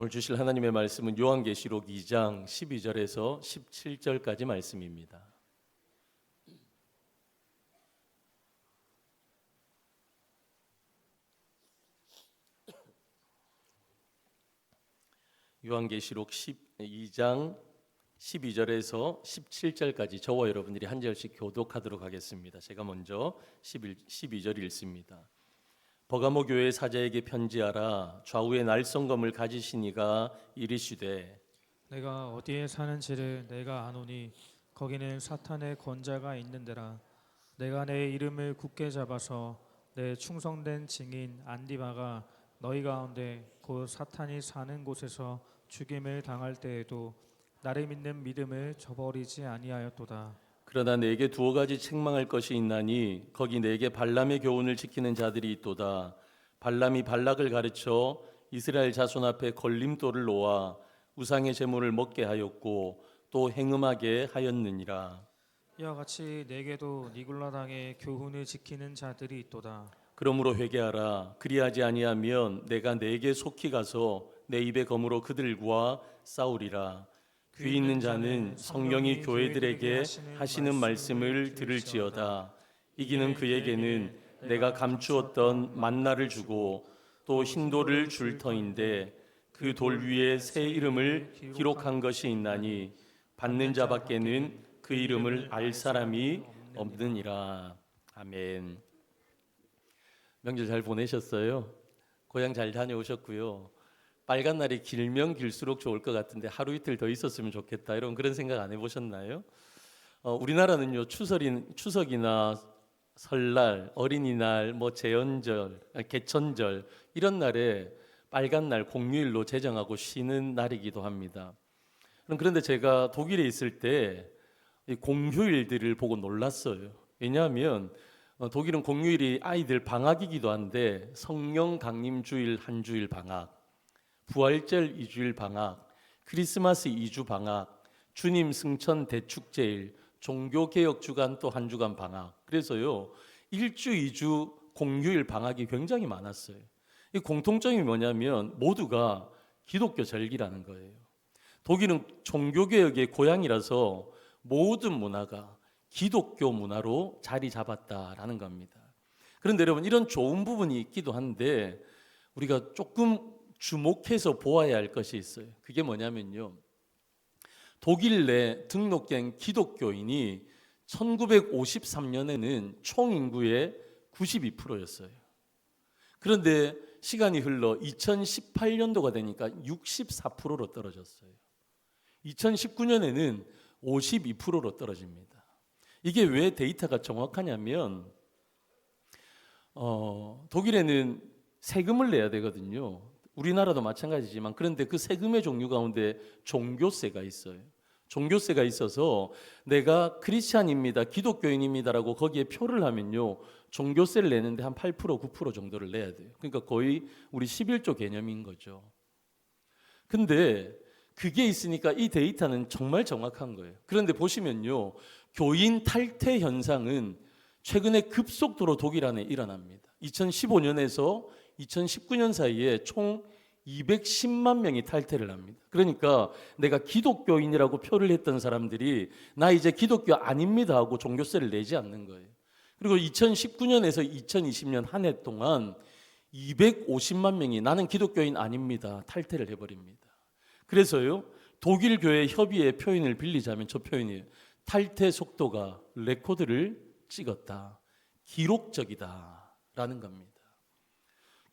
오늘 주실 하나님의 말씀은 요한계시록 2장 12절에서 17절까지 말씀입니다. 요한계시록 2장 12절에서 17절까지 저와 여러분들이 한 절씩 교독하도록 하겠습니다. 제가 먼저 12절 읽습니다. 버가모 교회 사자에게 편지하라. 좌우에 날성검을 가지신 이가 이르시되 내가 어디에 사는지를 내가 아노니 거기는 사탄의 권자가 있는데라. 내가 내 이름을 굳게 잡아서 내 충성된 증인 안디바가 너희 가운데 곧 사탄이 사는 곳에서 죽임을 당할 때에도 나를 믿는 믿음을 저버리지 아니하였도다. 그러나 내게 두어 가지 책망할 것이 있나니 거기 내게 발람의 교훈을 지키는 자들이 있도다. 발람이 발락을 가르쳐 이스라엘 자손 앞에 걸림돌을 놓아 우상의 제물을 먹게 하였고 또 행음하게 하였느니라. 이와 같이 내게도 니굴라 당의 교훈을 지키는 자들이 있도다. 그러므로 회개하라. 그리하지 아니하면 내가 내게 속히 가서 내 입의 검으로 그들과 싸우리라. 귀 있는 자는 성령이 교회들에게 하시는 말씀을 들을지어다. 이기는 그에게는 내가 감추었던 만나를 주고 또 흰돌을 줄 터인데 그 돌 위에 새 이름을 기록한 것이 있나니 받는 자밖에는 그 이름을 알 사람이 없느니라. 아멘. 명절 잘 보내셨어요? 고향 잘 다녀오셨고요. 빨간 날이 길면 길수록 좋을 것 같은데 하루 이틀 더 있었으면 좋겠다, 이런 그런 생각 안 해보셨나요? 우리나라는요, 추석이나 설날, 어린이날, 제연절, 개천절 이런 날에 빨간 날 공휴일로 제정하고 쉬는 날이기도 합니다. 그런데 제가 독일에 있을 때 이 공휴일들을 보고 놀랐어요. 왜냐하면 독일은 공휴일이 아이들 방학이기도 한데 성령 강림 주일 한 주일 방학, 부활절 2주일 방학, 크리스마스 2주 방학, 주님 승천 대축제일, 종교개혁 주간 또 한 주간 방학. 그래서요 1주 2주 공휴일 방학이 굉장히 많았어요. 이 공통점이 뭐냐면 모두가 기독교 절기라는 거예요. 독일은 종교개혁의 고향이라서 모든 문화가 기독교 문화로 자리 잡았다라는 겁니다. 그런데 여러분, 이런 좋은 부분이 있기도 한데 우리가 조금 주목해서 보아야 할 것이 있어요. 그게 뭐냐면요, 독일 내 등록된 기독교인이 1953년에는 총 인구의 92%였어요. 그런데 시간이 흘러 2018년도가 되니까 64%로 떨어졌어요. 2019년에는 52%로 떨어집니다. 이게 왜 데이터가 정확하냐면 독일에는 세금을 내야 되거든요. 우리나라도 마찬가지지만, 그런데 그 세금의 종류 가운데 종교세가 있어요. 종교세가 있어서 내가 크리스찬입니다, 기독교인입니다라고 거기에 표를 하면요, 종교세를 내는데 한 8%, 9% 정도를 내야 돼요. 그러니까 거의 우리 11조 개념인 거죠. 근데 그게 있으니까 이 데이터는 정말 정확한 거예요. 그런데 보시면요, 교인 탈퇴 현상은 최근에 급속도로 독일 안에 일어납니다. 2015년에서 2019년 사이에 총 210만 명이 탈퇴를 합니다. 그러니까 내가 기독교인이라고 표를 했던 사람들이 나 이제 기독교 아닙니다 하고 종교세를 내지 않는 거예요. 그리고 2019년에서 2020년 한 해 동안 250만 명이 나는 기독교인 아닙니다 탈퇴를 해버립니다. 그래서요, 독일 교회 협의회 표현을 빌리자면 저 표현이에요. 탈퇴 속도가 레코드를 찍었다, 기록적이다라는 겁니다.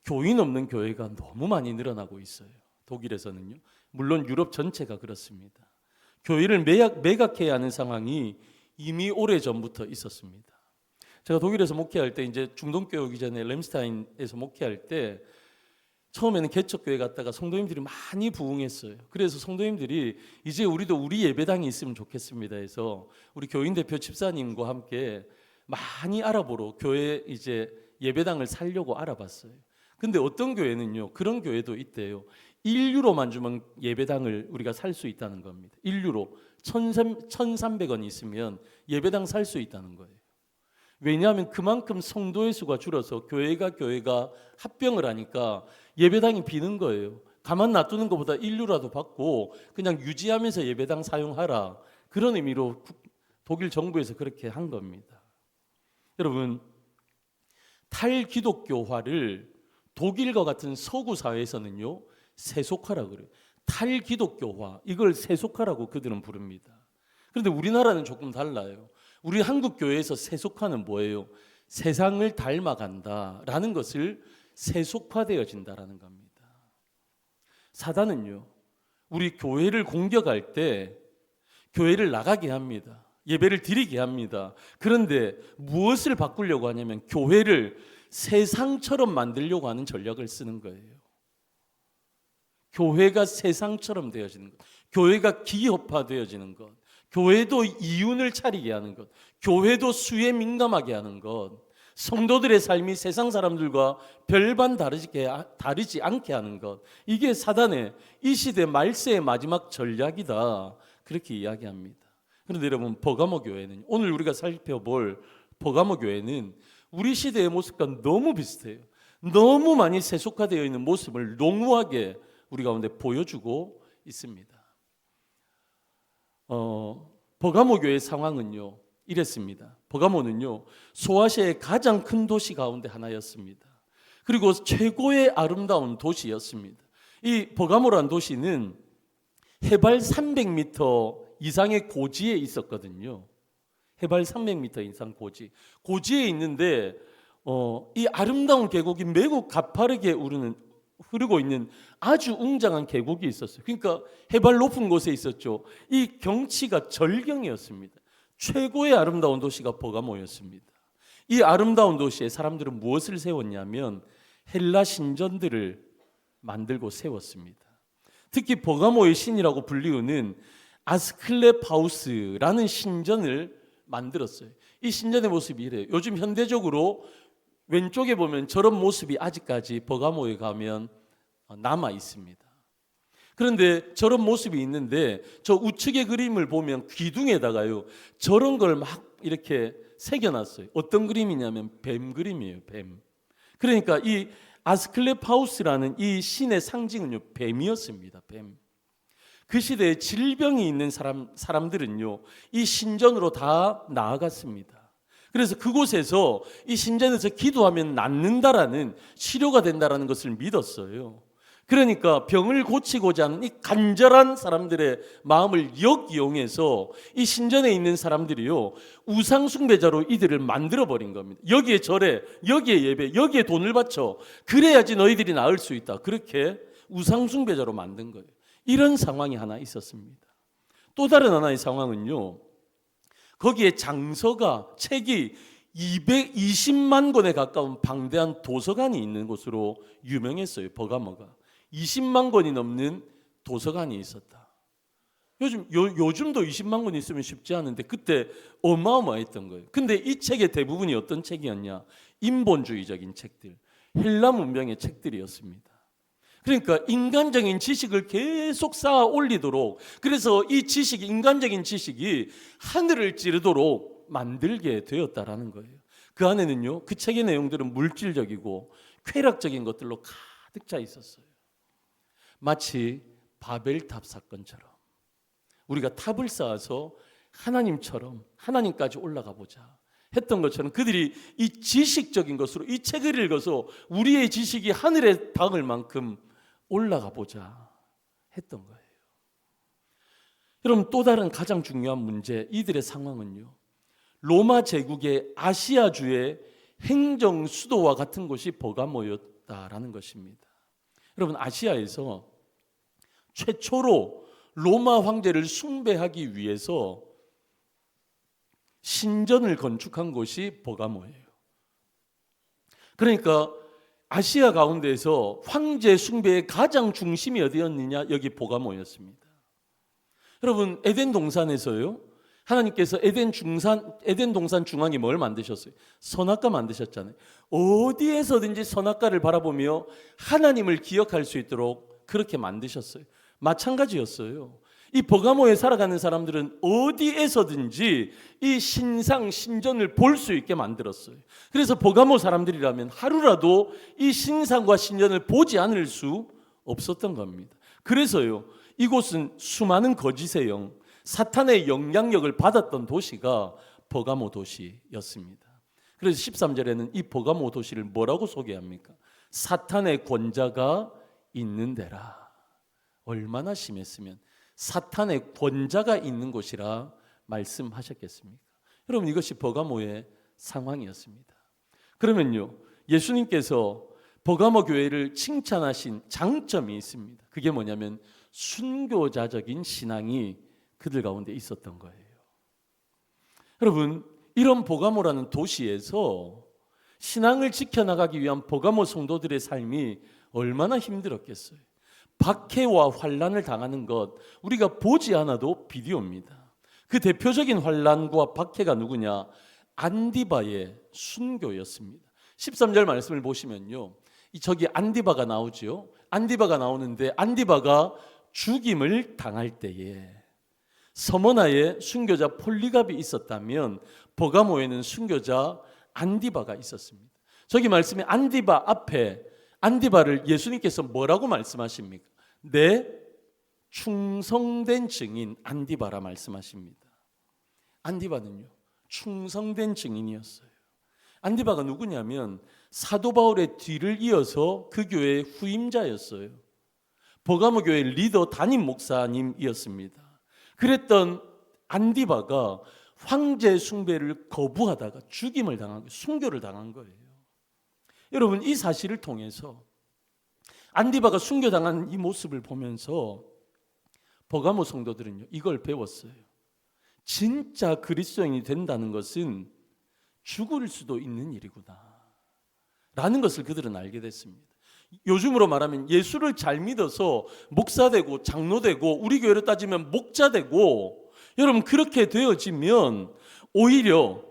교인 없는 교회가 너무 많이 늘어나고 있어요. 독일에서는요. 물론 유럽 전체가 그렇습니다. 교회를 매각해야 하는 상황이 이미 오래전부터 있었습니다. 제가 독일에서 목회할 때, 이제 중동교회 오기 전에 램스타인에서 목회할 때 처음에는 개척교회 갔다가 성도님들이 많이 부흥했어요. 그래서 성도님들이 이제 우리도 우리 예배당이 있으면 좋겠습니다 해서 우리 교인 대표 집사님과 함께 많이 알아보러 교회 이제 예배당을 살려고 알아봤어요. 근데 어떤 교회는요, 그런 교회도 있대요. 1유로만 주면 예배당을 우리가 살 수 있다는 겁니다. 1유로 1,300원 있으면 예배당 살 수 있다는 거예요. 왜냐하면 그만큼 성도의 수가 줄어서 교회가 합병을 하니까 예배당이 비는 거예요. 가만 놔두는 것보다 인류라도 받고 그냥 유지하면서 예배당 사용하라. 그런 의미로 독일 정부에서 그렇게 한 겁니다. 여러분, 탈기독교화를 독일과 같은 서구 사회에서는요, 세속화라고 그래요. 탈기독교화, 이걸 세속화라고 그들은 부릅니다. 그런데 우리나라는 조금 달라요. 우리 한국 교회에서 세속화는 뭐예요? 세상을 닮아간다라는 것을 세속화되어진다라는 겁니다. 사단은요, 우리 교회를 공격할 때 교회를 나가게 합니다. 예배를 드리게 합니다. 그런데 무엇을 바꾸려고 하냐면 교회를 세상처럼 만들려고 하는 전략을 쓰는 거예요. 교회가 세상처럼 되어지는 것, 교회가 기업화되어지는 것, 교회도 이윤을 차리게 하는 것, 교회도 수에 민감하게 하는 것, 성도들의 삶이 세상 사람들과 별반 다르지 않게 하는 것, 이게 사단의 이 시대 말세의 마지막 전략이다, 그렇게 이야기합니다. 그런데 여러분, 버가모 교회는, 오늘 우리가 살펴볼 버가모 교회는 우리 시대의 모습과 너무 비슷해요. 너무 많이 세속화되어 있는 모습을 농후하게 우리 가운데 보여주고 있습니다. 버가모 교회의 상황은요, 이랬습니다. 버가모는요, 소아시아의 가장 큰 도시 가운데 하나였습니다. 그리고 최고의 아름다운 도시였습니다. 이 버가모라는 도시는 해발 300m 이상의 고지에 있었거든요. 해발 300m 이상 고지에 있는데 이 아름다운 계곡이 매우 가파르게 흐르고 있는 아주 웅장한 계곡이 있었어요. 그러니까 해발 높은 곳에 있었죠. 이 경치가 절경이었습니다. 최고의 아름다운 도시가 버가모였습니다. 이 아름다운 도시에 사람들은 무엇을 세웠냐면 헬라 신전들을 만들고 세웠습니다. 특히 버가모의 신이라고 불리우는 아스클레파우스라는 신전을 만들었어요. 이 신전의 모습이 이래요. 요즘 현대적으로 왼쪽에 보면 저런 모습이 아직까지 버가모에 가면 남아 있습니다. 그런데 저런 모습이 있는데 저 우측의 그림을 보면 기둥에다가요, 저런 걸 막 이렇게 새겨놨어요. 어떤 그림이냐면 뱀 그림이에요. 뱀. 그러니까 이 아스클레파우스라는 이 신의 상징은요, 뱀이었습니다. 뱀. 그 시대에 질병이 있는 사람들은요, 이 신전으로 다 나아갔습니다. 그래서 그곳에서 이 신전에서 기도하면 낫는다라는, 치료가 된다라는 것을 믿었어요. 그러니까 병을 고치고자 하는 이 간절한 사람들의 마음을 역이용해서 이 신전에 있는 사람들이요, 우상숭배자로 이들을 만들어버린 겁니다. 여기에 절에, 여기에 예배, 여기에 돈을 바쳐, 그래야지 너희들이 나을 수 있다, 그렇게 우상숭배자로 만든 거예요. 이런 상황이 하나 있었습니다. 또 다른 하나의 상황은요, 거기에 장서가, 책이 220만 권에 가까운 방대한 도서관이 있는 곳으로 유명했어요. 버가모가 20만 권이 넘는 도서관이 있었다. 요즘도 20만 권이 있으면 쉽지 않은데 그때 어마어마했던 거예요. 근데 이 책의 대부분이 어떤 책이었냐? 인본주의적인 책들, 헬라 문명의 책들이었습니다. 그러니까 인간적인 지식을 계속 쌓아 올리도록, 그래서 이 지식이, 인간적인 지식이 하늘을 찌르도록 만들게 되었다라는 거예요. 그 안에는요, 그 책의 내용들은 물질적이고 쾌락적인 것들로 가득 차 있었어요. 마치 바벨탑 사건처럼 우리가 탑을 쌓아서 하나님처럼, 하나님까지 올라가 보자 했던 것처럼, 그들이 이 지식적인 것으로 이 책을 읽어서 우리의 지식이 하늘에 닿을 만큼 올라가 보자 했던 거예요. 여러분, 또 다른 가장 중요한 문제, 이들의 상황은요, 로마 제국의 아시아주의 행정 수도와 같은 곳이 버가모였다라는 것입니다. 여러분, 아시아에서 최초로 로마 황제를 숭배하기 위해서 신전을 건축한 곳이 버가모예요. 그러니까 아시아 가운데에서 황제 숭배의 가장 중심이 어디였느냐? 여기 버가모였습니다. 여러분, 에덴 동산에서요, 하나님께서 에덴 동산 중앙에 뭘 만드셨어요? 선악과 만드셨잖아요. 어디에서든지 선악과를 바라보며 하나님을 기억할 수 있도록 그렇게 만드셨어요. 마찬가지였어요. 이 버가모에 살아가는 사람들은 어디에서든지 이 신상, 신전을 볼 수 있게 만들었어요. 그래서 버가모 사람들이라면 하루라도 이 신상과 신전을 보지 않을 수 없었던 겁니다. 그래서요, 이곳은 수많은 거짓의 영, 사탄의 영향력을 받았던 도시가 버가모 도시였습니다. 그래서 13절에는 이 버가모 도시를 뭐라고 소개합니까? 사탄의 권자가 있는 데라. 얼마나 심했으면 사탄의 권자가 있는 곳이라 말씀하셨겠습니까? 여러분, 이것이 버가모의 상황이었습니다. 그러면요, 예수님께서 버가모 교회를 칭찬하신 장점이 있습니다. 그게 뭐냐면 순교자적인 신앙이 그들 가운데 있었던 거예요. 여러분, 이런 버가모라는 도시에서 신앙을 지켜나가기 위한 버가모 성도들의 삶이 얼마나 힘들었겠어요. 박해와 환난을 당하는 것 우리가 보지 않아도 비디오입니다. 그 대표적인 환난과 박해가 누구냐? 안디바의 순교였습니다. 13절 말씀을 보시면요, 저기 안디바가 나오죠. 안디바가 나오는데 안디바가 죽임을 당할 때에 서머나에 순교자 폴리갑이 있었다면 버가모에는 순교자 안디바가 있었습니다. 저기 말씀에 안디바 앞에 안디바를 예수님께서 뭐라고 말씀하십니까? 내 충성된 증인 안디바라 말씀하십니다. 안디바는요, 충성된 증인이었어요. 안디바가 누구냐면 사도 바울의 뒤를 이어서 그 교회의 후임자였어요. 버가모 교회 리더 담임 목사님이었습니다. 그랬던 안디바가 황제 숭배를 거부하다가 죽임을 당한 거예요. 순교를 당한 거예요. 여러분, 이 사실을 통해서 안디바가 순교당한 이 모습을 보면서 버가모 성도들은요, 이걸 배웠어요. 진짜 그리스도인이 된다는 것은 죽을 수도 있는 일이구나 라는 것을 그들은 알게 됐습니다. 요즘으로 말하면 예수를 잘 믿어서 목사 되고 장로 되고 우리 교회로 따지면 목자 되고, 여러분 그렇게 되어지면 오히려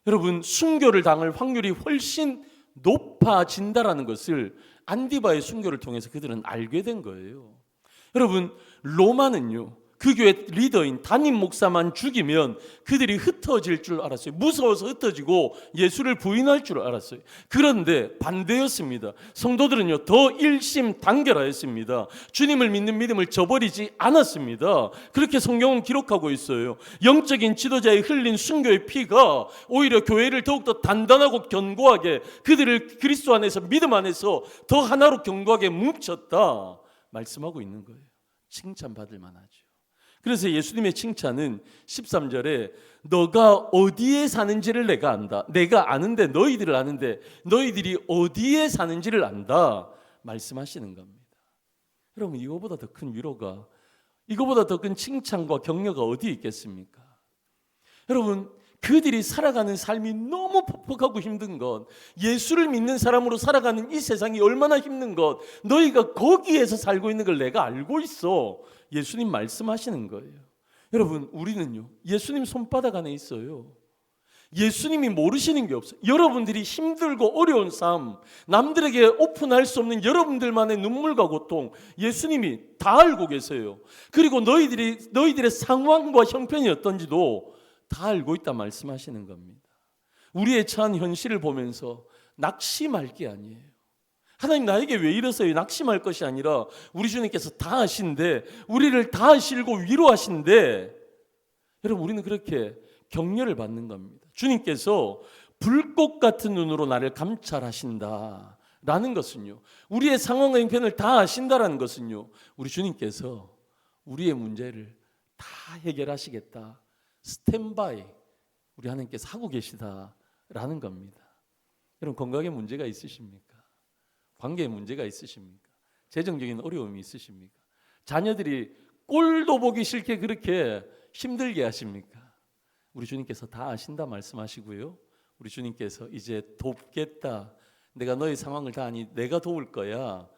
여러분 순교를 당할 확률이 훨씬 높아진다라는 것을 안디바의 순교를 통해서 그들은 알게 된 거예요. 여러분, 로마는요, 그 교회 리더인 담임 목사만 죽이면 그들이 흩어질 줄 알았어요. 무서워서 흩어지고 예수를 부인할 줄 알았어요. 그런데 반대였습니다. 성도들은요, 더 일심단결하였습니다. 주님을 믿는 믿음을 저버리지 않았습니다. 그렇게 성경은 기록하고 있어요. 영적인 지도자의 흘린 순교의 피가 오히려 교회를 더욱더 단단하고 견고하게, 그들을 그리스도 안에서 믿음 안에서 더 하나로 견고하게 뭉쳤다 말씀하고 있는 거예요. 칭찬받을 만하죠. 그래서 예수님의 칭찬은 13절에 너가 어디에 사는지를 내가 안다. 내가 아는데 너희들을 아는데 너희들이 어디에 사는지를 안다 말씀하시는 겁니다. 여러분, 이거보다 더 큰 위로가, 이거보다 더 큰 칭찬과 격려가 어디에 있겠습니까? 여러분, 그들이 살아가는 삶이 너무 퍽퍽하고 힘든 것, 예수를 믿는 사람으로 살아가는 이 세상이 얼마나 힘든 것, 너희가 거기에서 살고 있는 걸 내가 알고 있어. 예수님 말씀하시는 거예요. 여러분, 우리는요, 예수님 손바닥 안에 있어요. 예수님이 모르시는 게 없어요. 여러분들이 힘들고 어려운 삶, 남들에게 오픈할 수 없는 여러분들만의 눈물과 고통, 예수님이 다 알고 계세요. 그리고 너희들의 상황과 형편이 어떤지도 다 알고 있다 말씀하시는 겁니다. 우리의 처한 현실을 보면서 낙심할 게 아니에요. 하나님 나에게 왜 이러세요? 낙심할 것이 아니라 우리 주님께서 다 아신데, 우리를 다 아시고 위로하신데, 여러분 우리는 그렇게 격려를 받는 겁니다. 주님께서 불꽃 같은 눈으로 나를 감찰하신다 라는 것은요, 우리의 상황과 형편을 다 아신다라는 것은요, 우리 주님께서 우리의 문제를 다 해결하시겠다, 스탠바이 우리 하나님께서 하고 계시다라는 겁니다. 여러분, 건강에 문제가 있으십니까? 관계에 문제가 있으십니까? 재정적인 어려움이 있으십니까? 자녀들이 꼴도 보기 싫게 그렇게 힘들게 하십니까? 우리 주님께서 다 아신다 말씀하시고요, 우리 주님께서 이제 돕겠다, 내가 너희 상황을 다 아니 내가 도울 거야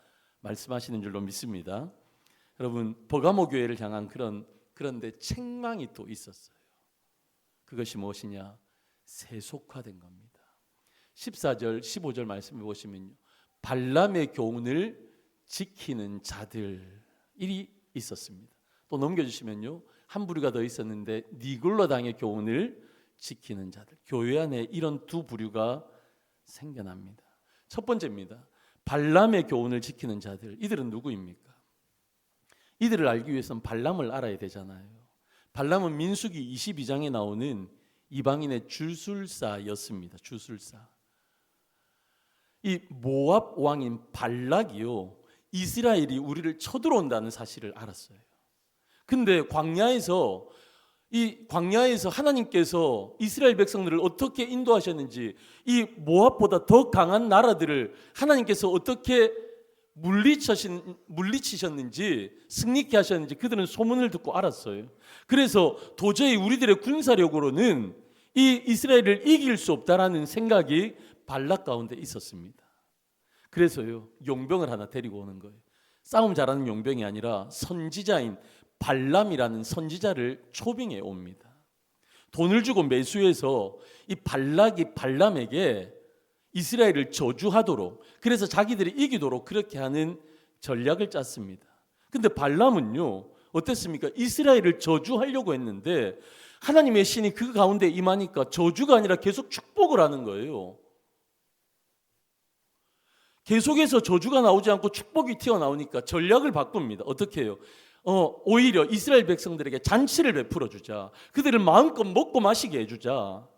말씀하시는 줄로 믿습니다. 여러분, 버가모 교회를 향한 그런데 책망이 또 있었어요. 그것이 무엇이냐? 세속화된 겁니다. 14절 15절 말씀해 보시면요, 발람의 교훈을 지키는 자들이 있었습니다. 또 넘겨주시면요, 한 부류가 더 있었는데 니골라당의 교훈을 지키는 자들. 교회 안에 이런 두 부류가 생겨납니다. 첫 번째입니다. 발람의 교훈을 지키는 자들, 이들은 누구입니까? 이들을 알기 위해서는 발람을 알아야 되잖아요. 발람은 민수기 22장에 나오는 이방인의 주술사였습니다. 주술사. 이 모압 왕인 발락이요, 이스라엘이 우리를 쳐들어온다는 사실을 알았어요. 근데 광야에서 하나님께서 이스라엘 백성들을 어떻게 인도하셨는지, 이 모압보다 더 강한 나라들을 하나님께서 어떻게 물리치셨는지, 승리케 하셨는지 그들은 소문을 듣고 알았어요. 그래서 도저히 우리들의 군사력으로는 이 이스라엘을 이길 수 없다라는 생각이 발락 가운데 있었습니다. 그래서요, 용병을 하나 데리고 오는 거예요. 싸움 잘하는 용병이 아니라 선지자인 발람이라는 선지자를 초빙해 옵니다. 돈을 주고 매수해서 이 발락이 발람에게 이스라엘을 저주하도록, 그래서 자기들이 이기도록 그렇게 하는 전략을 짰습니다. 근데 발람은요, 어땠습니까? 이스라엘을 저주하려고 했는데 하나님의 신이 그 가운데 임하니까 저주가 아니라 계속 축복을 하는 거예요. 계속해서 저주가 나오지 않고 축복이 튀어나오니까 전략을 바꿉니다. 어떻게 해요? 오히려 이스라엘 백성들에게 잔치를 베풀어 주자. 그들을 마음껏 먹고 마시게 해주자.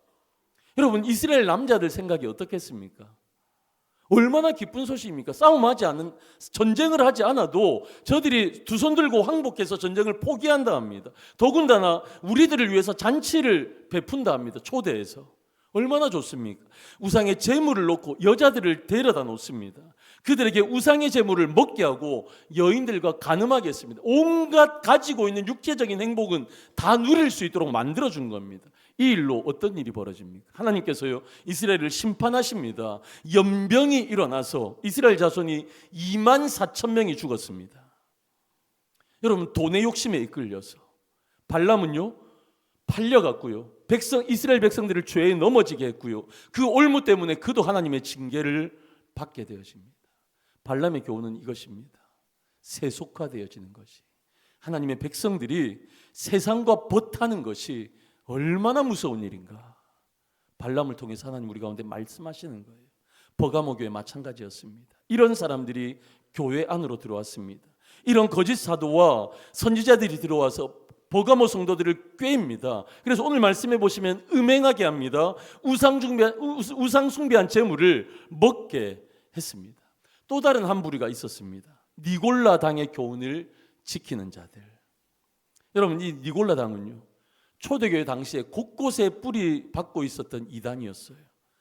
여러분, 이스라엘 남자들 생각이 어떻겠습니까? 얼마나 기쁜 소식입니까? 전쟁을 하지 않아도 저들이 두 손 들고 항복해서 전쟁을 포기한다 합니다. 더군다나 우리들을 위해서 잔치를 베푼다 합니다. 초대해서. 얼마나 좋습니까? 우상의 제물을 놓고 여자들을 데려다 놓습니다. 그들에게 우상의 제물을 먹게 하고 여인들과 간음하게 했습니다. 온갖 가지고 있는 육체적인 행복은 다 누릴 수 있도록 만들어준 겁니다. 이 일로 어떤 일이 벌어집니까? 하나님께서요, 이스라엘을 심판하십니다. 연병이 일어나서 이스라엘 자손이 24,000명이 죽었습니다. 여러분, 돈의 욕심에 이끌려서 발람은요, 팔려갔고요, 이스라엘 백성들을 죄에 넘어지게 했고요, 그 올무 때문에 그도 하나님의 징계를 받게 되어집니다. 발람의 교훈은 이것입니다. 세속화되어지는 것이, 하나님의 백성들이 세상과 벗하는 것이 얼마나 무서운 일인가. 발람을 통해서 하나님 우리 가운데 말씀하시는 거예요. 버가모 교회 마찬가지였습니다. 이런 사람들이 교회 안으로 들어왔습니다. 이런 거짓 사도와 선지자들이 들어와서 버가모 성도들을 꾀입니다. 그래서 오늘 말씀해 보시면 음행하게 합니다. 우상 숭배한 제물을 먹게 했습니다. 또 다른 한 부류가 있었습니다. 니골라 당의 교훈을 지키는 자들. 여러분, 이 니골라 당은요, 초대교회 당시에 곳곳에 뿌리 받고 있었던 이단이었어요.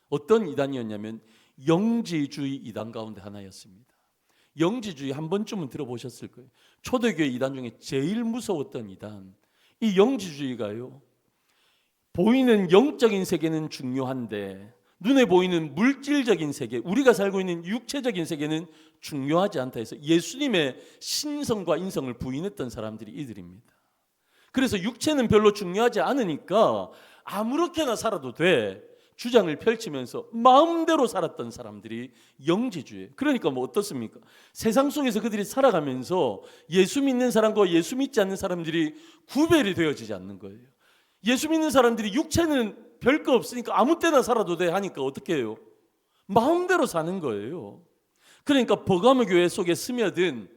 어떤 이단이었냐면 영지주의 이단 가운데 하나였습니다. 영지주의 한 번쯤은 들어보셨을 거예요. 초대교회 이단 중에 제일 무서웠던 이단, 이 영지주의가요, 보이는 영적인 세계는 중요한데 눈에 보이는 물질적인 세계, 우리가 살고 있는 육체적인 세계는 중요하지 않다 해서 예수님의 신성과 인성을 부인했던 사람들이 이들입니다. 그래서 육체는 별로 중요하지 않으니까 아무렇게나 살아도 돼 주장을 펼치면서 마음대로 살았던 사람들이 영지주의. 그러니까 뭐 어떻습니까? 세상 속에서 그들이 살아가면서 예수 믿는 사람과 예수 믿지 않는 사람들이 구별이 되어지지 않는 거예요. 예수 믿는 사람들이 육체는 별거 없으니까 아무 때나 살아도 돼 하니까 어떻게 해요? 마음대로 사는 거예요. 그러니까 버가모 교회 속에 스며든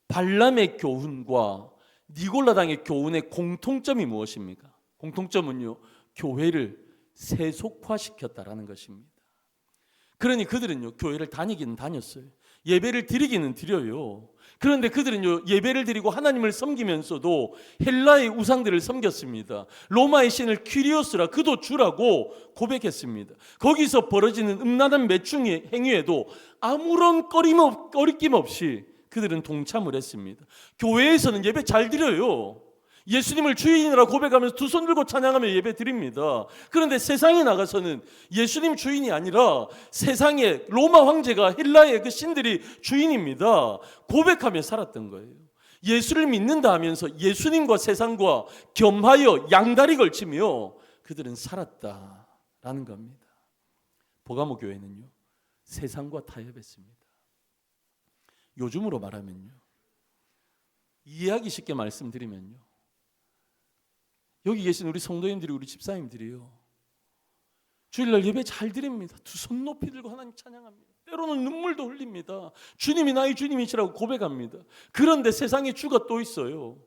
발람의 교훈과 니골라 당의 교훈의 공통점이 무엇입니까? 공통점은요, 교회를 세속화시켰다라는 것입니다. 그러니 그들은요, 교회를 다니기는 다녔어요. 예배를 드리기는 드려요. 그런데 그들은요, 예배를 드리고 하나님을 섬기면서도 헬라의 우상들을 섬겼습니다. 로마의 신을 퀴리오스라, 그도 주라고 고백했습니다. 거기서 벌어지는 음란한 매충의 행위에도 아무런 꺼리낌 없이 그들은 동참을 했습니다. 교회에서는 예배 잘 드려요. 예수님을 주인이라 고백하면서 두 손 들고 찬양하며 예배 드립니다. 그런데 세상에 나가서는 예수님 주인이 아니라 세상의 로마 황제가 헬라의 그 신들이 주인입니다. 고백하며 살았던 거예요. 예수를 믿는다 하면서 예수님과 세상과 겸하여 양다리 걸치며 그들은 살았다라는 겁니다. 버가모 교회는요, 세상과 타협했습니다. 요즘으로 말하면요, 이해하기 쉽게 말씀드리면요, 여기 계신 우리 성도님들이, 우리 집사님들이요, 주일날 예배 잘 드립니다. 두 손 높이 들고 하나님 찬양합니다. 때로는 눈물도 흘립니다. 주님이 나의 주님이시라고 고백합니다. 그런데 세상에 주가 또 있어요.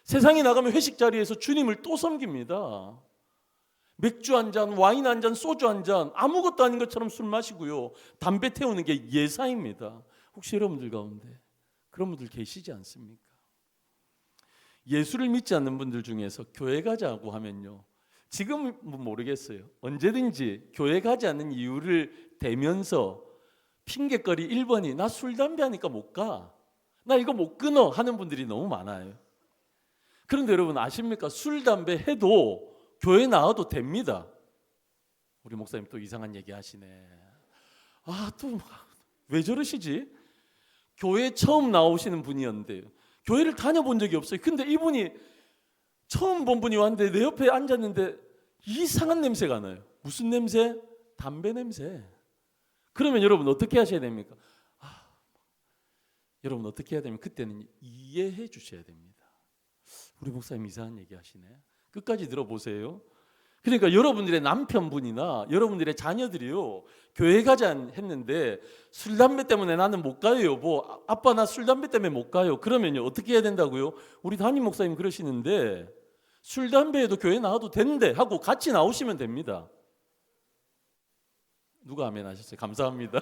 세상에 나가면 회식 자리에서 주님을 또 섬깁니다. 맥주 한 잔, 와인 한 잔, 소주 한 잔, 아무것도 아닌 것처럼 술 마시고요. 담배 태우는 게 예사입니다. 혹시 여러분들 가운데 그런 분들 계시지 않습니까? 예수를 믿지 않는 분들 중에서 교회 가자고 하면요, 지금은 모르겠어요. 언제든지 교회 가지 않는 이유를 대면서 핑계거리 1번이 나 술, 담배 하니까 못 가, 나 이거 못 끊어 하는 분들이 너무 많아요. 그런데 여러분 아십니까? 술, 담배 해도 교회 나와도 됩니다. 우리 목사님 또 이상한 얘기 하시네. 또 왜 저러시지? 교회 처음 나오시는 분이었는데요, 교회를 다녀본 적이 없어요. 근데 이분이 처음 본 분이 왔는데 내 옆에 앉았는데 이상한 냄새가 나요. 무슨 냄새? 담배 냄새. 그러면 여러분 어떻게 하셔야 됩니까? 여러분 어떻게 해야 되면 그때는 이해해 주셔야 됩니다. 우리 목사님 이상한 얘기 하시네. 끝까지 들어보세요. 그러니까 여러분들의 남편분이나 여러분들의 자녀들이요, 교회 가자 했는데 술, 담배 때문에 나는 못 가요 여보, 아빠 나 술, 담배 때문에 못 가요. 그러면요 어떻게 해야 된다고요? 우리 담임 목사님 그러시는데 술, 담배에도 교회 나와도 된대 하고 같이 나오시면 됩니다. 누가 아멘 하셨어요? 감사합니다.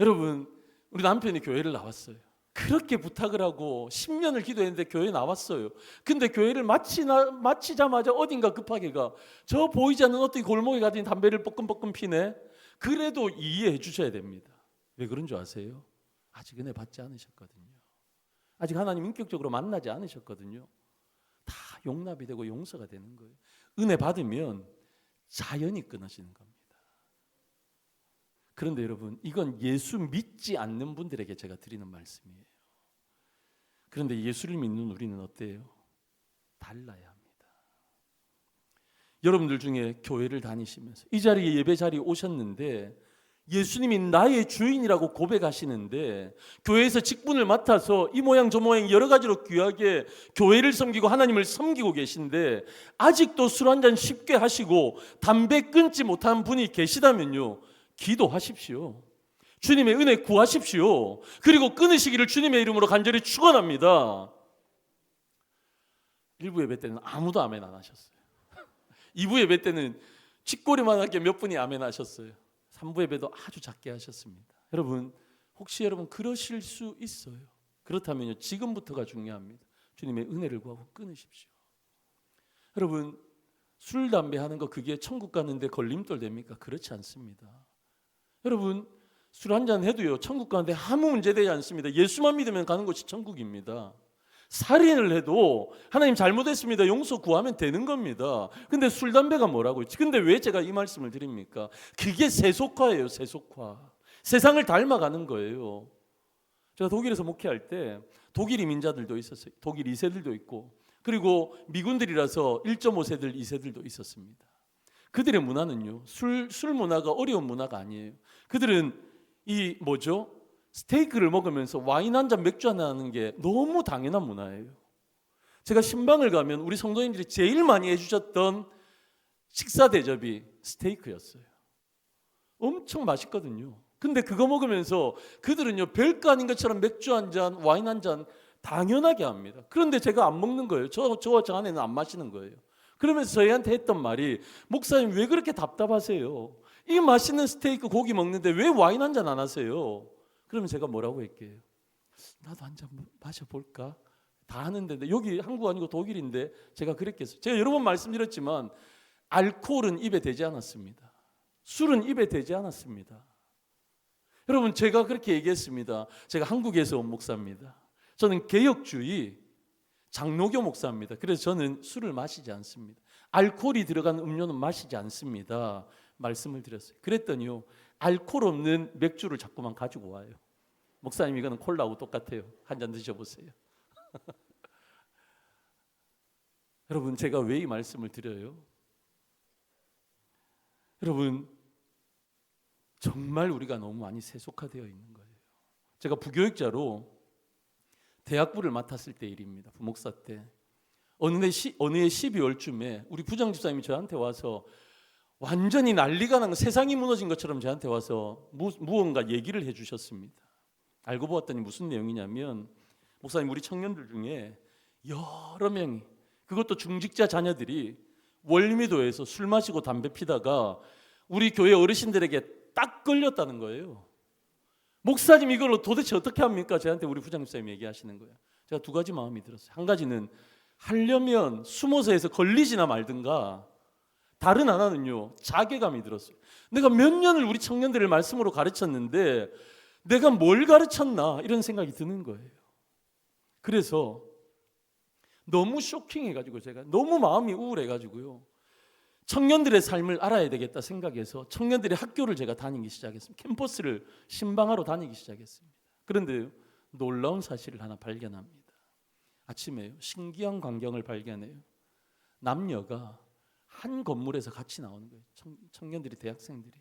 여러분 우리 남편이 교회를 나왔어요. 그렇게 부탁을 하고 10년을 기도했는데 교회에 나왔어요. 근데 교회를 마치자마자 어딘가 급하게 가. 저 보이지 않는 어떤 골목에 가더니 담배를 뻐끔뻐끔 피네. 그래도 이해해 주셔야 됩니다. 왜 그런 줄 아세요? 아직 은혜 받지 않으셨거든요. 아직 하나님 인격적으로 만나지 않으셨거든요. 다 용납이 되고 용서가 되는 거예요. 은혜 받으면 자연히 끊어지는 겁니다. 그런데 여러분 이건 예수 믿지 않는 분들에게 제가 드리는 말씀이에요. 그런데 예수를 믿는 우리는 어때요? 달라야 합니다. 여러분들 중에 교회를 다니시면서 이 자리에 예배 자리에 오셨는데 예수님이 나의 주인이라고 고백하시는데 교회에서 직분을 맡아서 이 모양 저 모양 여러 가지로 귀하게 교회를 섬기고 하나님을 섬기고 계신데 아직도 술 한잔 쉽게 하시고 담배 끊지 못한 분이 계시다면요, 기도하십시오. 주님의 은혜 구하십시오. 그리고 끊으시기를 주님의 이름으로 간절히 축원합니다. 1부 예배 때는 아무도 아멘 안 하셨어요. 2부 예배 때는 쥐꼬리만하게 몇 분이 아멘 하셨어요. 3부 예배도 아주 작게 하셨습니다. 여러분 혹시 여러분 그러실 수 있어요? 그렇다면요 지금부터가 중요합니다. 주님의 은혜를 구하고 끊으십시오. 여러분 술, 담배 하는 거 그게 천국 가는데 걸림돌 됩니까? 그렇지 않습니다. 여러분 술 한잔 해도요 천국 가는데 아무 문제 되지 않습니다. 예수만 믿으면 가는 곳이 천국입니다. 살인을 해도 하나님 잘못했습니다 용서 구하면 되는 겁니다. 근데 술, 담배가 뭐라고요? 근데 왜 제가 이 말씀을 드립니까? 그게 세속화예요. 세속화. 세상을 닮아가는 거예요. 제가 독일에서 목회할 때 독일 이민자들도 있었어요. 독일 2세들도 있고 그리고 미군들이라서 1.5세들 2세들도 있었습니다. 그들의 문화는요 술 문화가 어려운 문화가 아니에요. 그들은 스테이크를 먹으면서 와인 한 잔 맥주 하나 하는 게 너무 당연한 문화예요. 제가 신방을 가면 우리 성도님들이 제일 많이 해주셨던 식사 대접이 스테이크였어요. 엄청 맛있거든요. 근데 그거 먹으면서 그들은요 별거 아닌 것처럼 맥주 한 잔, 와인 한 잔 당연하게 합니다. 그런데 제가 안 먹는 거예요. 저와 저 아내는 안 마시는 거예요. 그러면서 저희한테 했던 말이 목사님 왜 그렇게 답답하세요? 이 맛있는 스테이크 고기 먹는데 왜 와인 한 잔 안 하세요? 그러면 제가 뭐라고 할게요? 나도 한 잔 마셔볼까? 다 하는데 여기 한국 아니고 독일인데 제가 그랬겠어요. 제가 여러 번 말씀드렸지만 알코올은 입에 대지 않았습니다. 술은 입에 대지 않았습니다. 여러분 제가 그렇게 얘기했습니다. 제가 한국에서 온 목사입니다. 저는 개혁주의 장로교 목사입니다. 그래서 저는 술을 마시지 않습니다. 알코올이 들어간 음료는 마시지 않습니다. 말씀을 드렸어요. 그랬더니요 알코올 없는 맥주를 자꾸만 가지고 와요. 목사님 이거는 콜라하고 똑같아요. 한 잔 드셔보세요. 여러분 제가 왜 이 말씀을 드려요? 여러분 정말 우리가 너무 많이 세속화되어 있는 거예요. 제가 부교육자로 대학부를 맡았을 때 일입니다. 부목사 때 어느 해 12월쯤에 우리 부장집사님이 저한테 와서 완전히 난리가 난 세상이 무너진 것처럼 저한테 와서 무언가 얘기를 해주셨습니다. 알고 보았더니 무슨 내용이냐면 목사님 우리 청년들 중에 여러 명이 그것도 중직자 자녀들이 월미도에서 술 마시고 담배 피다가 우리 교회 어르신들에게 딱 걸렸다는 거예요. 목사님 이걸 도대체 어떻게 합니까? 저한테 우리 부장님이 얘기하시는 거예요. 제가 두 가지 마음이 들었어요. 한 가지는 하려면 숨어서 해서 걸리지나 말든가, 다른 하나는요 자괴감이 들었어요. 내가 몇 년을 우리 청년들을 말씀으로 가르쳤는데 내가 뭘 가르쳤나 이런 생각이 드는 거예요. 그래서 너무 쇼킹해가지고 제가 너무 마음이 우울해가지고요 청년들의 삶을 알아야 되겠다 생각해서 청년들의 학교를 제가 다니기 시작했습니다. 캠퍼스를 신방하러 다니기 시작했습니다. 그런데 놀라운 사실을 하나 발견합니다. 아침에 신기한 광경을 발견해요. 남녀가 한 건물에서 같이 나오는 거예요. 청년들이, 대학생들이.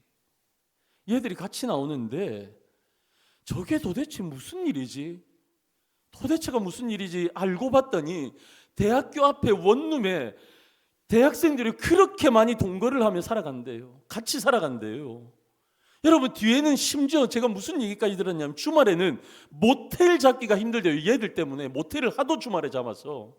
얘들이 같이 나오는데 저게 도대체 무슨 일이지? 도대체가 무슨 일이지? 알고 봤더니 대학교 앞에 원룸에 대학생들이 그렇게 많이 동거를 하며 살아간대요. 같이 살아간대요. 여러분 뒤에는 심지어 제가 무슨 얘기까지 들었냐면 주말에는 모텔 잡기가 힘들대요. 얘들 때문에 모텔을 하도 주말에 잡아서.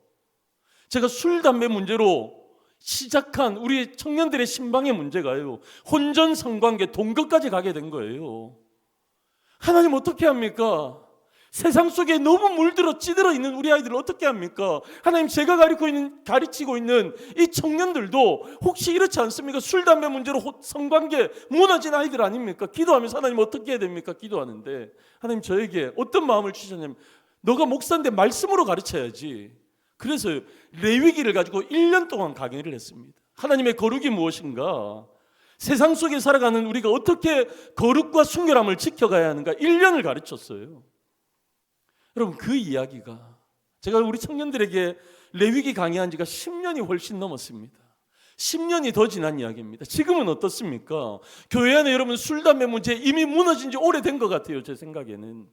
제가 술, 담배 문제로 시작한 우리 청년들의 신방의 문제가요 혼전 성관계 동거까지 가게 된 거예요. 하나님 어떻게 합니까? 세상 속에 너무 물들어 찌들어 있는 우리 아이들을 어떻게 합니까? 하나님 제가 가르치고 있는 이 청년들도 혹시 이렇지 않습니까? 술, 담배 문제로 성관계 무너진 아이들 아닙니까? 기도하면서 하나님 어떻게 해야 됩니까? 기도하는데 하나님 저에게 어떤 마음을 주셨냐면 너가 목사인데 말씀으로 가르쳐야지. 그래서 레위기를 가지고 1년 동안 강의를 했습니다. 하나님의 거룩이 무엇인가? 세상 속에 살아가는 우리가 어떻게 거룩과 순결함을 지켜가야 하는가? 1년을 가르쳤어요. 여러분 그 이야기가 제가 우리 청년들에게 레위기 강의한 지가 10년이 훨씬 넘었습니다. 10년이 더 지난 이야기입니다. 지금은 어떻습니까? 교회 안에 여러분 술, 담배 문제 이미 무너진 지 오래된 것 같아요. 제 생각에는.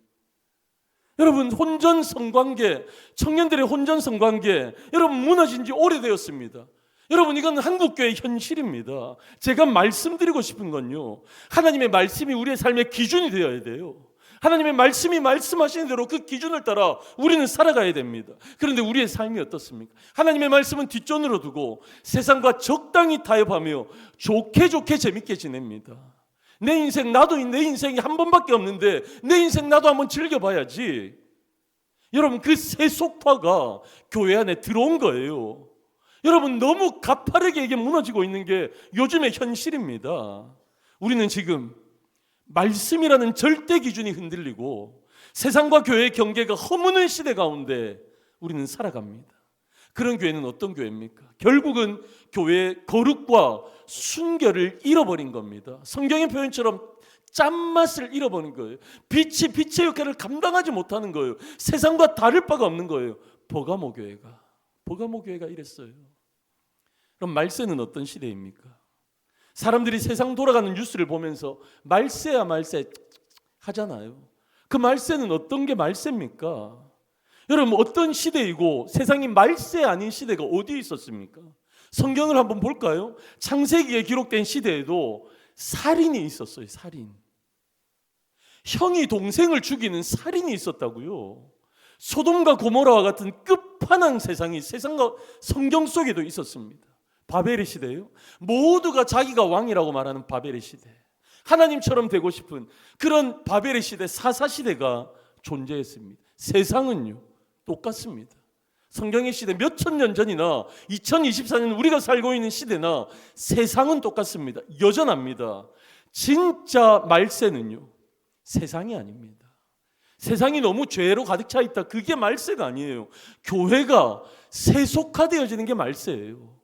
여러분 혼전 성관계, 청년들의 혼전 성관계 여러분 무너진 지 오래되었습니다. 여러분 이건 한국교회의 현실입니다. 제가 말씀드리고 싶은 건요 하나님의 말씀이 우리의 삶의 기준이 되어야 돼요. 하나님의 말씀이 말씀하시는 대로 그 기준을 따라 우리는 살아가야 됩니다. 그런데 우리의 삶이 어떻습니까? 하나님의 말씀은 뒷전으로 두고 세상과 적당히 타협하며 좋게 재밌게 지냅니다. 내 인생 나도 내 인생이 한 번밖에 없는데 내 인생 나도 한번 즐겨봐야지. 여러분 그 세속화가 교회 안에 들어온 거예요. 여러분 너무 가파르게 이게 무너지고 있는 게 요즘의 현실입니다. 우리는 지금 말씀이라는 절대 기준이 흔들리고 세상과 교회의 경계가 허무는 시대 가운데 우리는 살아갑니다. 그런 교회는 어떤 교회입니까? 결국은 교회의 거룩과 순결을 잃어버린 겁니다. 성경의 표현처럼 짠맛을 잃어버린 거예요. 빛이 빛의 역할을 감당하지 못하는 거예요. 세상과 다를 바가 없는 거예요. 버가모 교회가 이랬어요. 그럼 말세는 어떤 시대입니까? 사람들이 세상 돌아가는 뉴스를 보면서 말세야 말세 하잖아요. 그 말세는 어떤 게 말세입니까? 여러분 어떤 시대이고 세상이 말세 아닌 시대가 어디에 있었습니까? 성경을 한번 볼까요? 창세기에 기록된 시대에도 살인이 있었어요. 살인. 형이 동생을 죽이는 살인이 있었다고요. 소돔과 고모라와 같은 끝판왕 세상이 세상과 성경 속에도 있었습니다. 바벨의 시대예요. 모두가 자기가 왕이라고 말하는 바벨의 시대. 하나님처럼 되고 싶은 그런 바벨의 시대, 사사시대가 존재했습니다. 세상은요 똑같습니다. 성경의 시대 몇천 년 전이나 2024년 우리가 살고 있는 시대나 세상은 똑같습니다. 여전합니다. 진짜 말세는요 세상이 아닙니다. 세상이 너무 죄로 가득 차 있다. 그게 말세가 아니에요. 교회가 세속화되어지는 게 말세예요.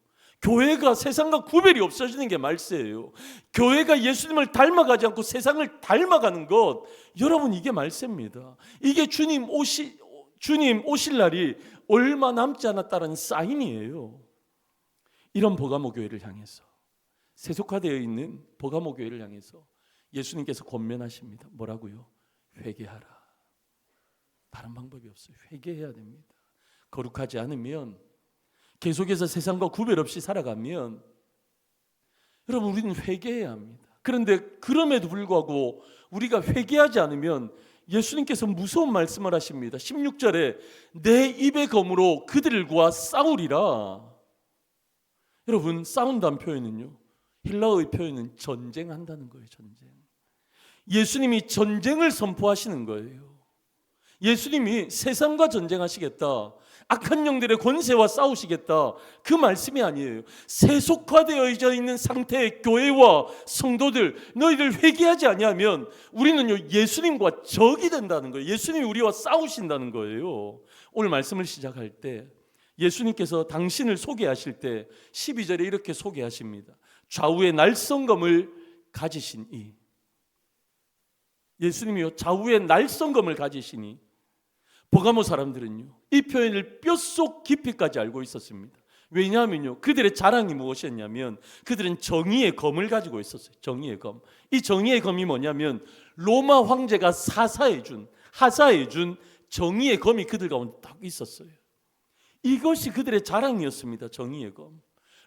교회가 세상과 구별이 없어지는 게 말세예요. 교회가 예수님을 닮아가지 않고 세상을 닮아가는 것, 여러분 이게 말세입니다. 이게 주님 오실 날이 얼마 남지 않았다는 사인이에요. 이런 버가모 교회를 향해서, 세속화되어 있는 버가모 교회를 향해서 예수님께서 권면하십니다. 뭐라고요? 회개하라. 다른 방법이 없어요. 회개해야 됩니다. 거룩하지 않으면, 계속해서 세상과 구별 없이 살아가면 여러분, 우리는 회개해야 합니다. 그런데 그럼에도 불구하고 우리가 회개하지 않으면 예수님께서 무서운 말씀을 하십니다. 16절에 내 입의 검으로 그들과 싸우리라. 여러분, 싸운다는 표현은요, 헬라어의 표현은 전쟁한다는 거예요. 전쟁. 예수님이 전쟁을 선포하시는 거예요. 예수님이 세상과 전쟁하시겠다, 악한 영들의 권세와 싸우시겠다, 그 말씀이 아니에요. 세속화되어 있는 상태의 교회와 성도들, 너희들 회개하지 아니하면 우리는요 예수님과 적이 된다는 거예요. 예수님이 우리와 싸우신다는 거예요. 오늘 말씀을 시작할 때 예수님께서 당신을 소개하실 때 12절에 이렇게 소개하십니다. 좌우에 날성검을 가지신 이. 예수님이요 좌우에 날성검을 가지시니, 버가모 사람들은요 이 표현을 뼛속 깊이까지 알고 있었습니다. 왜냐하면요 그들의 자랑이 무엇이었냐면 그들은 정의의 검을 가지고 있었어요. 정의의 검. 이 정의의 검이 뭐냐면 로마 황제가 하사해준 정의의 검이 그들 가운데 딱 있었어요. 이것이 그들의 자랑이었습니다. 정의의 검.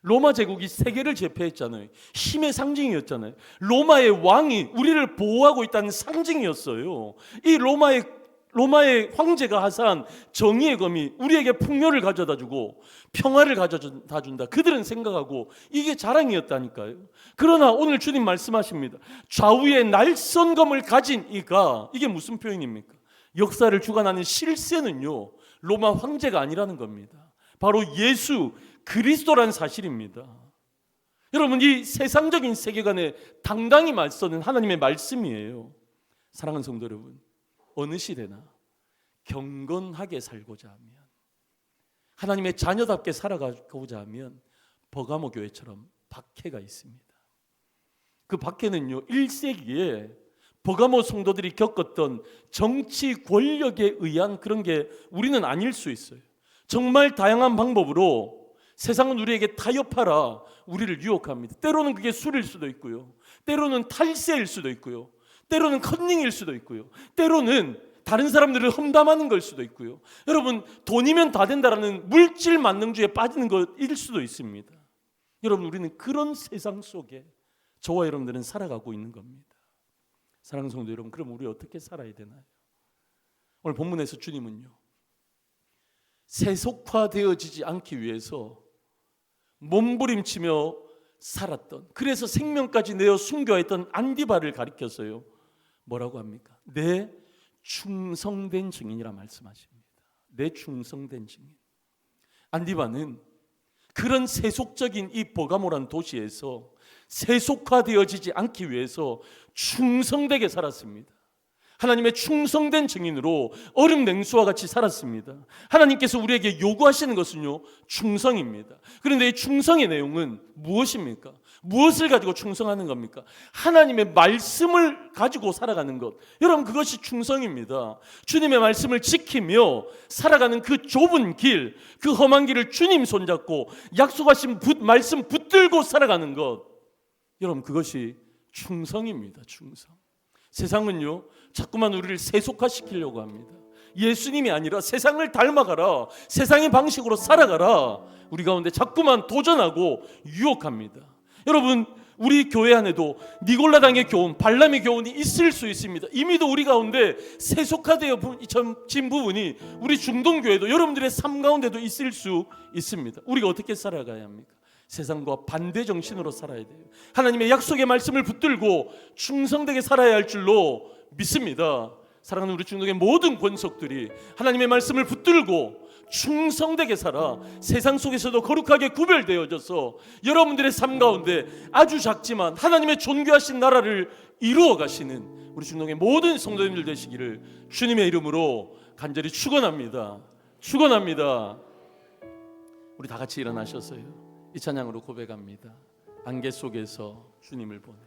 로마 제국이 세계를 제패했잖아요. 힘의 상징이었잖아요. 로마의 왕이 우리를 보호하고 있다는 상징이었어요. 이 로마의 황제가 하사한 정의의 검이 우리에게 풍요를 가져다주고 평화를 가져다 준다. 그들은 생각하고 이게 자랑이었다니까요. 그러나 오늘 주님 말씀하십니다. 좌우에 날선검을 가진 이가, 이게 무슨 표현입니까? 역사를 주관하는 실세는요 로마 황제가 아니라는 겁니다. 바로 예수 그리스도라는 사실입니다. 여러분, 이 세상적인 세계관에 당당히 맞서는 하나님의 말씀이에요. 사랑하는 성도 여러분, 어느 시대나 경건하게 살고자 하면, 하나님의 자녀답게 살아가고자 하면 버가모 교회처럼 박해가 있습니다. 그 박해는요 1세기에 버가모 성도들이 겪었던 정치 권력에 의한 그런 게 우리는 아닐 수 있어요. 정말 다양한 방법으로 세상은 우리에게 타협하라 우리를 유혹합니다. 때로는 그게 술일 수도 있고요, 때로는 탈세일 수도 있고요, 때로는 컨닝일 수도 있고요, 때로는 다른 사람들을 험담하는 걸 수도 있고요. 여러분, 돈이면 다 된다라는 물질 만능주의에 빠지는 것일 수도 있습니다. 여러분, 우리는 그런 세상 속에 저와 여러분들은 살아가고 있는 겁니다. 사랑하는 성도 여러분, 그럼 우리 어떻게 살아야 되나요? 오늘 본문에서 주님은요 세속화되어지지 않기 위해서 몸부림치며 살았던, 그래서 생명까지 내어 순교했던 안디바를 가리켜서요 뭐라고 합니까? 내 충성된 증인이라 말씀하십니다. 내 충성된 증인. 안디바는 그런 세속적인 이 버가모란 도시에서 세속화되어지지 않기 위해서 충성되게 살았습니다. 하나님의 충성된 증인으로 얼음 냉수와 같이 살았습니다. 하나님께서 우리에게 요구하시는 것은요 충성입니다. 그런데 이 충성의 내용은 무엇입니까? 무엇을 가지고 충성하는 겁니까? 하나님의 말씀을 가지고 살아가는 것. 여러분, 그것이 충성입니다. 주님의 말씀을 지키며 살아가는 그 좁은 길, 그 험한 길을 주님 손잡고 약속하신 말씀 붙들고 살아가는 것. 여러분, 그것이 충성입니다. 충성. 세상은요 자꾸만 우리를 세속화시키려고 합니다. 예수님이 아니라 세상을 닮아가라, 세상의 방식으로 살아가라, 우리 가운데 자꾸만 도전하고 유혹합니다. 여러분, 우리 교회 안에도 니골라당의 교훈, 발람의 교훈이 있을 수 있습니다. 이미도 우리 가운데 세속화되어진 부분이 우리 중동교회도 여러분들의 삶 가운데도 있을 수 있습니다. 우리가 어떻게 살아가야 합니까? 세상과 반대 정신으로 살아야 돼요. 하나님의 약속의 말씀을 붙들고 충성되게 살아야 할 줄로 믿습니다. 사랑하는 우리 중동의 모든 권속들이 하나님의 말씀을 붙들고 충성되게 살아 세상 속에서도 거룩하게 구별되어져서 여러분들의 삶 가운데 아주 작지만 하나님의 존귀하신 나라를 이루어 가시는 우리 중동의 모든 성도님들 되시기를 주님의 이름으로 간절히 축원합니다. 축원합니다. 우리 다 같이 일어나셨어요. 이 찬양으로 고백합니다. 안개 속에서 주님을 보내.